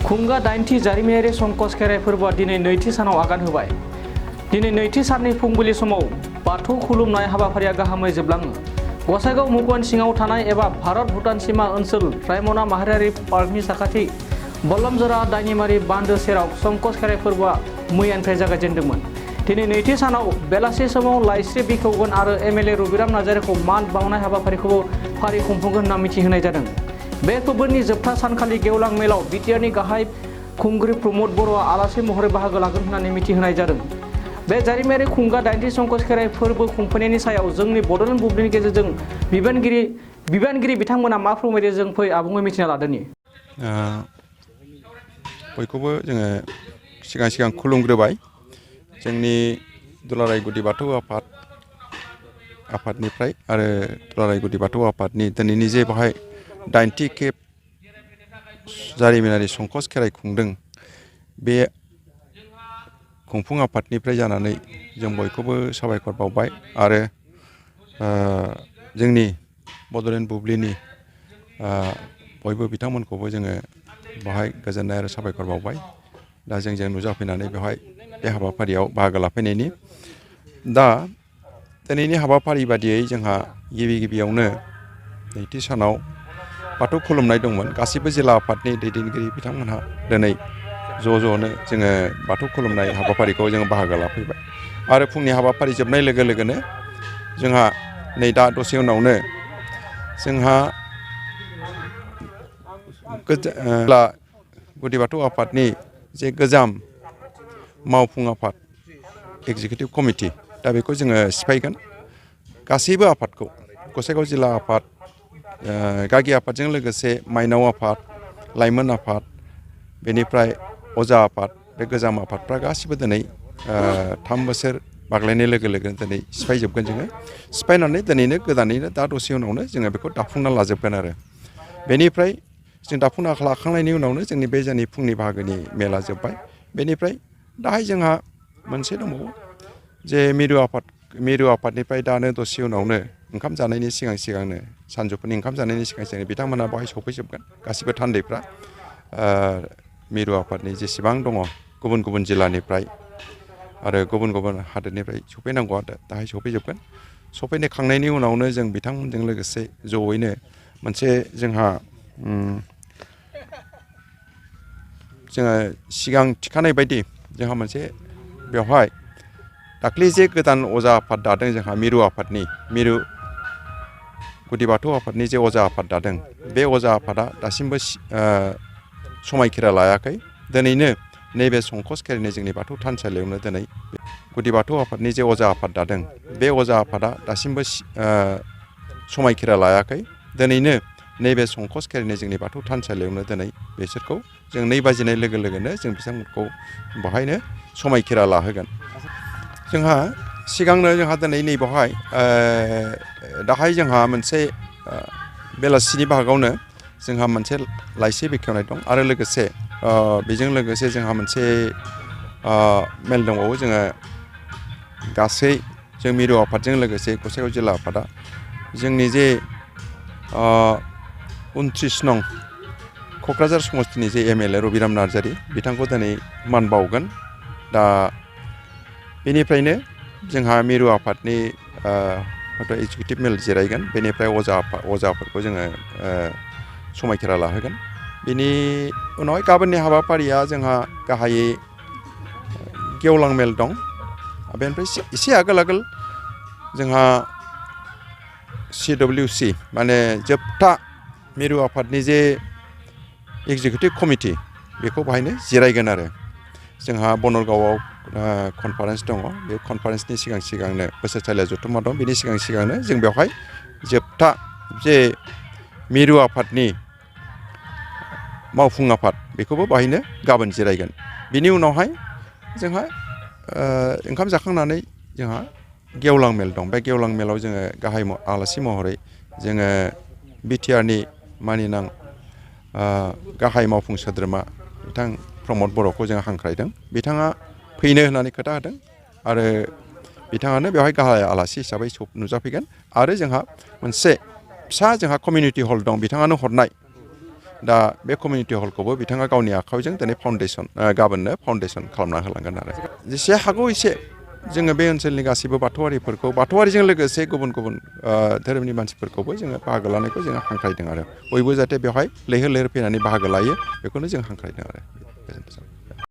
खुंगा 8थि जारिमिनारि संकस खेराइ फोरबोआ दिनै नैथि सानाव आगान होबाय। दिनै नैथि साननि फुंबिलि समाव बाथौ खुलुमनाय हाबाफारिया गाहामै जोबलाङो। गसाइगाव मुखुन सिङाव थानाय एबा भारत भुटान सीमा ओनसोल रायमना माहारियारि पार्कनि साखाथि बल्लमजरा दाइनिमारि बान्दो सेराव संकस खेराइ फोरबोआ मैयानिफ्राय जागायजेन्दोंमोन। दिनै नैथि सानाव बेलासि समाव लाइस्रि बिखेवगोन आरो एमएलए रबिराम नार्जारिखौ मान बावनाय हाबाफारिखौबो फारि खुंफुंगोन होनना मिथिहोनाय जादों। बे फोरबोनि जोबथा सानखालि गेवलां मेलाव बिटिआरनि गाहाय खुंगिरि प्रमद बर'आ आलासि महरै बाहागो लागोन होननानै मिथिहोनाय जादों। बे जारिमिनारि खुंगा 8थि संकस खेराइ फोरबो खुंफुंनायनि सायाव जोंनि बड'लेण्ड बुब्लिनि गेजेरजों बिबानगिरि बिथांमोना मा फोरमायदों जों फै आबुङै मिथिना लादोनि। बयखौबो जोङो सिगां खुलुमग्रोबाय। जोंनि दुलाराय गुदि बाथौ आफादनिफ्राय आरो दुलाराय गुदि बाथौ आफादनि दिनैनि जे बाहाय 8थि खेब जारिमिनारि संकस खेराइ खुंदों, बे खुंफुं आफादनिफ्राय जानानै जों बयखौबो साबायखर बावबाय आरो जोंनि बड'लेण्ड बुब्लिनि बयबो बिथांमोनखौबो जोङो बेवहाय गोजोननाय आरो साबायखर बावबाय। दा जोंजों नुजाफैनानै बेवहाय बे हाबाफारियाव बाहागो लाफैनायनि। दा दिनैनि हाबाफारि बादियै जोंहा गिबियावनो नैथि सानाव बाथौ खुलुमनाय दंमोन। गासैबो जिल्ला आफादनि दैदेनगिरि बिथांमोनहा दिनै ज'नो जोङो बाथौ खुलुमनाय हाबाफारिखौ जोङो बाहागो लाफैबाय आरो फुंनि हाबाफारि जोबनाय लोगो लोगोनो जोंहा नै दा दसे उनावनो जोंहा गुदि बाथौ आफादनि जे गोजाम मावफुं आफाद एक्जिकिउटिभ कमिटि, दा बेखौ जोङो सिफायगोन। गासैबो आफादखौ गसाइगाव जिल्ला आफाद, गागि आफादजों लोगोसे माइनाव आफाद, लाइमोन आफाद, बेनिफ्राय अजा आफाद, बे गोजाम आफादफ्रा गासिबो दिनै 3 बोसोर बाग्लायनाय लोगो लोगो दिनै सिफायजोबगोन जोङो। सिफायनानै दिनैनो गोदानैनो दा दसे उनावनो जोङो बेखौ दाफुंना लाजोबगोन आरो बेनिफ्राय जों दाफुंना लाखांनायनि उनावनो जोंनि बे जोंनि फुंनि बाहागोनि मेला जोब्बाय। बेनिफ्राय दाहाय जोंहा मोनसे दंबावो जे मिरु आफादनिफ्राय दानो दसे उनावनो ओंखाम जानायनि सिगांनो सानजौफुनि ओंखाम जानायनि सिगां बिथांमोना बेवहाय सफैजोबगोन। गासिबो थान्दैफ्रा मिरु आफादनि जेसेबां दङ गुबुन गुबुन जिल्लानिफ्राय आरो गुबुन गुबुन हादोरनिफ्राय सफैनांगौआ दाहाय सफैजोबगोन। सफैखांनायनि उनावनो जों बिथांमोनजों लोगोसे ज'यैनो मोनसे जोंहा जोङो सिगां थिखानाय बायदि जोंहा मोनसे बेवहाय दाख्लै जे गोदान अजा आफाद दादों जोंहा मिरु गुदि बाथौ आफादनि जे अजा आफाद दादों, बे अजा आफादा दासिमबो समायखिरा लायाखै। दिनैनो नैबे संकस खेराइनि जोंनि बाथौ थानसालियावनो दिनै गुदि बाथौ आफादनि जे अजा आफाद दादों, बे अजा आफादा दासिमबो समायखिरा लायाखै। दिनैनो नैबे संकस खेराइनि जोंनि बाथौ थानसालियावनो दिनै बिसोरखौ जों 2 बाजिनाय लोगो लोगोनो जों बिथांमोनखौ बेवहायनो समायखिरा लाहोगोन। जोंहा सिगांनो जोंहा दिनै नैबावहाय दाहाय जोंहा मोनसे बेलासिनि बाहागोआवनो जोंहा मोनसे लाइसि बेखेवनाय दं आरो लोगोसे बेजों लोगोसे जोंहा मोनसे मेल दंबावो। जोङो गासै जों मिरु आफादजों लोगोसे गसाइगाव जिल्ला आफादा जोंनि जे 29 नं क'क्राझार समस्तिनि जे एमएलए रबिराम नार्जारि, बिथांखौ दिनै मान बावगोन। दा बेनिफ्रायनो जोंहा मिरु आफादनि हयथ' एक्जिकिउटिभ मेल जिरायगोन। बेनिफ्राय अजाफोरखौ जोङो समायखिरा लाहोगोन। बेनि उनावहाय गाबोननि हाबाफारिया जोंहा गाहायै गेवलां मेल दं। बेनिफ्राय एसे आगोल जोंहा CWC माने जोबथा मिरु आफादनि जे एक्जिकिउटिभ कमिटि, बेखौ बाहायनो जिरायगोन आरो जोंहा बनरगावआव कनफारेन्स दङ। बे कनफारेन्सनि सिगांनो बोसोरसालिया जथुम्मा दं। बेनि सिगांनो जों बेवहाय जोबथा जे मिरु आफादनि मावफुं आफाद, बेखौबो बाहायनो गाबोन जिरायगोन। बिनि उनावहाय जोंहा ओंखाम जाखांनानै जोंहा गेवलां मेल दं। बे गेवलां मेलाव जोङो गाहाय आलासि महरै जोङो बिटिआरनि मानिनां गाहाय मावफुं सोद्रोमा बिथां प्रमद बर'खौ जों हांख्रायदों। बिथाङा फैनो होननानै खोथा होदों आरो बिथाङानो बेवहाय गाहाय आलासि हिसाबै नुजाफैगोन। आरो जोंहा मोनसे फिसा जोंहा कमिउनिटि हल दं, बिथाङानो हरनाय दा बे कमिउनिटि हलखौबो बिथाङा गावनि आखाइजों दिनै फाउन्डेसन गाबोननो फाउन्डेसन खालामना होलांगोन आरो जेसे हागौ एसे जोङो बे ओनसोलनि गासैबो बाथौआरिफोरखौ बाथौआरिजों लोगोसे गुबुन गुबुन धोरोमनि मानसिफोरखौबो जोङो बाहागो लानायखौ जोङो हांख्रायदों आरो बयबो जाहाथे बेवहाय लैहोर लैहोर फैनानै बाहागो लायो बेखौनो जों हांख्रायदों आरो गोजोन्थों।